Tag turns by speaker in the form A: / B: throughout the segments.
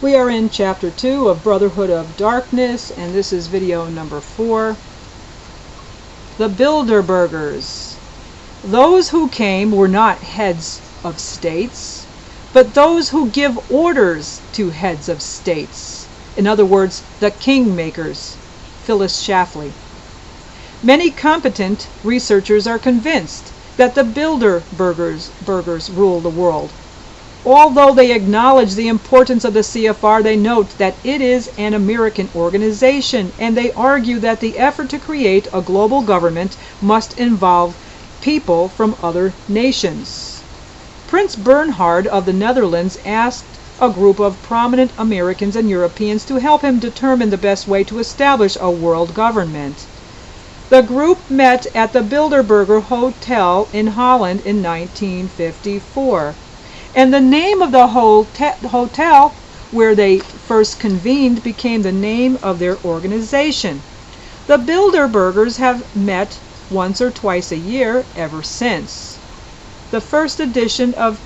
A: We are in Chapter 2 of Brotherhood of Darkness, and this is video number 4. The Bilderbergers. Those who came were not heads of states, but those who give orders to heads of states. In other words, the kingmakers. Phyllis Schlafly. Many competent researchers are convinced that the Bilderbergers rule the world. Although they acknowledge the importance of the CFR, they note that it is an American organization, and they argue that the effort to create a global government must involve people from other nations. Prince Bernhard of the Netherlands asked a group of prominent Americans and Europeans to help him determine the best way to establish a world government. The group met at the Bilderberger Hotel in Holland in 1954. And the name of the hotel where they first convened became the name of their organization. The Bilderbergers have met once or twice a year ever since. The first edition of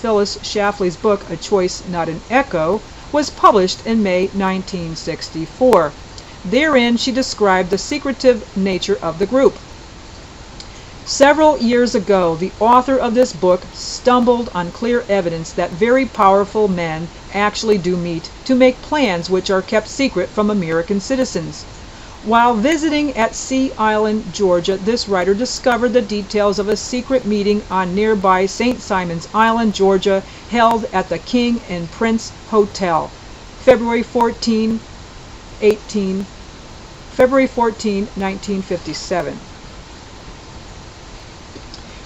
A: Phyllis Schlafly's book, A Choice Not an Echo, was published in May 1964. Therein she described the secretive nature of the group. Several years ago, the author of this book stumbled on clear evidence that very powerful men actually do meet to make plans which are kept secret from American citizens. While visiting at Sea Island, Georgia, this writer discovered the details of a secret meeting on nearby St. Simon's Island, Georgia, held at the King and Prince Hotel, February 14, 1957.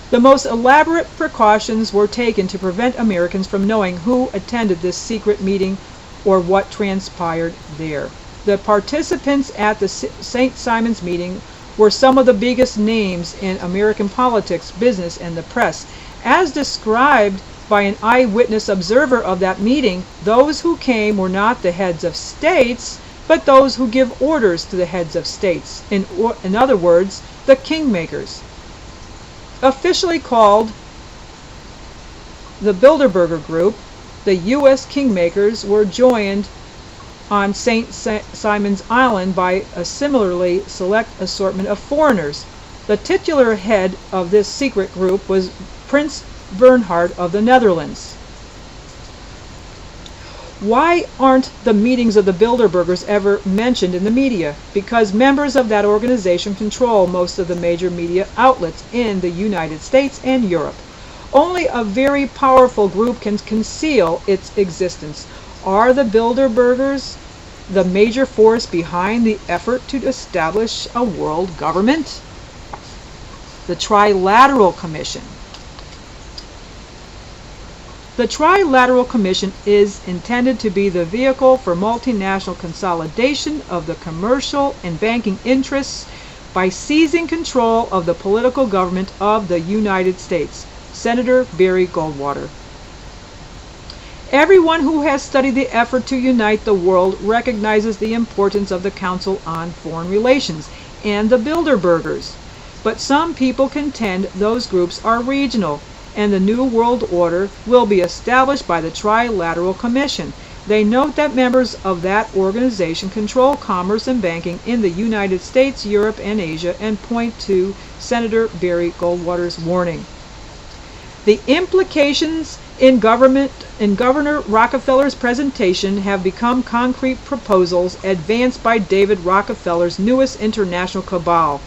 A: The most elaborate precautions were taken to prevent Americans from knowing who attended this secret meeting or what transpired there. The participants at the St. Simon's meeting were some of the biggest names in American politics, business, and the press. As described by an eyewitness observer of that meeting, those who came were not the heads of states, but those who give orders to the heads of states. In other words, the kingmakers. Officially called the Bilderberger Group, the U.S. kingmakers were joined on St. Simon's Island by a similarly select assortment of foreigners. The titular head of this secret group was Prince Bernhard of the Netherlands. Why aren't the meetings of the Bilderbergers ever mentioned in the media? Because members of that organization control most of the major media outlets in the United States and Europe. Only a very powerful group can conceal its existence. Are the Bilderbergers the major force behind the effort to establish a world government? The Trilateral Commission. The Trilateral Commission is intended to be the vehicle for multinational consolidation of the commercial and banking interests by seizing control of the political government of the United States. Senator Barry Goldwater. Everyone who has studied the effort to unite the world recognizes the importance of the Council on Foreign Relations and the Bilderbergers. But some people contend those groups are regional, and the New World Order will be established by the Trilateral Commission. They note that members of that organization control commerce and banking in the United States, Europe, and Asia, and point to Senator Barry Goldwater's warning. The implications in Governor Rockefeller's presentation have become concrete proposals advanced by David Rockefeller's newest international cabal,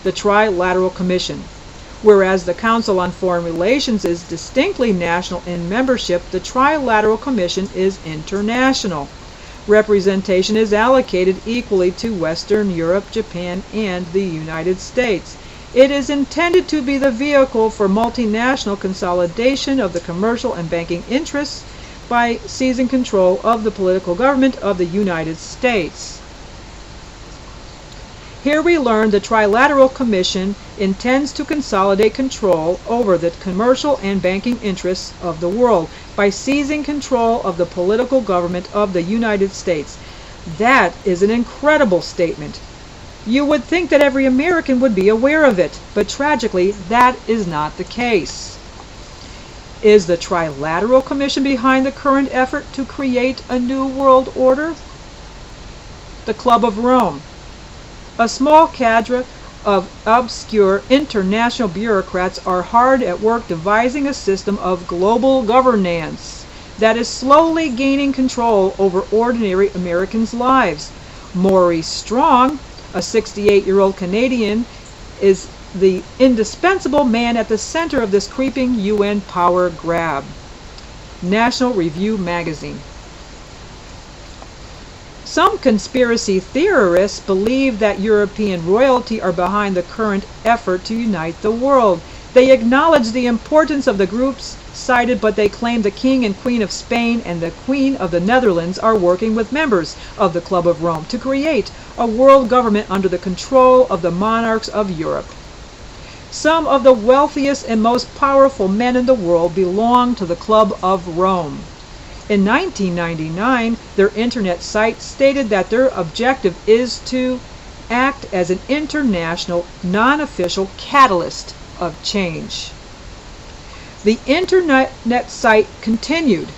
A: the Trilateral Commission. Whereas the Council on Foreign Relations is distinctly national in membership, the Trilateral Commission is international. Representation is allocated equally to Western Europe, Japan, and the United States. It is intended to be the vehicle for multinational consolidation of the commercial and banking interests by seizing control of the political government of the United States. Here we learn the Trilateral Commission intends to consolidate control over the commercial and banking interests of the world by seizing control of the political government of the United States. That is an incredible statement. You would think that every American would be aware of it, but tragically, that is not the case. Is the Trilateral Commission behind the current effort to create a new world order? The Club of Rome. A small cadre of obscure international bureaucrats are hard at work devising a system of global governance that is slowly gaining control over ordinary Americans' lives. Maurice Strong, a 68-year-old Canadian, is the indispensable man at the center of this creeping UN power grab. National Review Magazine. Some conspiracy theorists believe that European royalty are behind the current effort to unite the world. They acknowledge the importance of the groups cited, but they claim the King and Queen of Spain and the Queen of the Netherlands are working with members of the Club of Rome to create a world government under the control of the monarchs of Europe. Some of the wealthiest and most powerful men in the world belong to the Club of Rome. In 1999, their internet site stated that their objective is to act as an international, non-official catalyst of change. The internet site continued.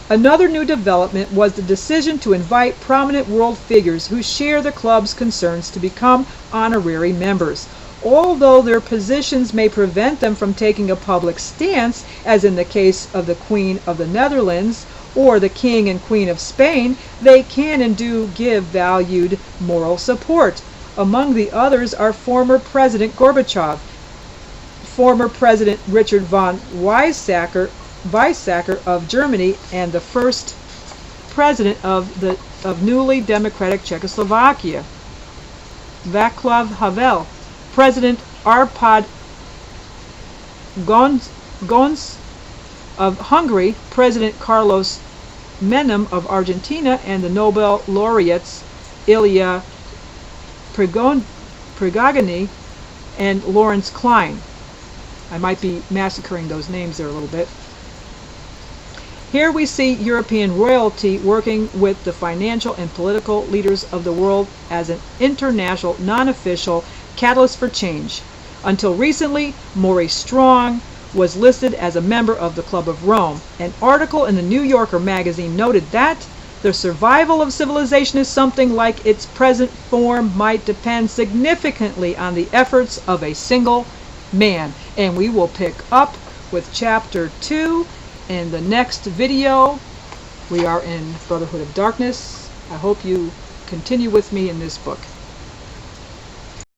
A: Another new development was the decision to invite prominent world figures who share the club's concerns to become honorary members. Although their positions may prevent them from taking a public stance, as in the case of the Queen of the Netherlands or the King and Queen of Spain, they can and do give valued moral support. Among the others are former President Gorbachev, former President Richard von Weizsäcker of Germany, and the first president of newly democratic Czechoslovakia, Václav Havel, President Arpad Gonc of Hungary, President Carlos Menem of Argentina, and the Nobel laureates Ilya Prigogine and Lawrence Klein. I might be massacring those names there a little bit. Here we see European royalty working with the financial and political leaders of the world as an international, non-official catalyst for change. Until recently, Maurice Strong was listed as a member of the Club of Rome. An article in the New Yorker magazine noted that the survival of civilization is something like its present form might depend significantly on the efforts of a single man. And we will pick up with chapter 2 in the next video. We are in Brotherhood of Darkness. I hope you continue with me in this book.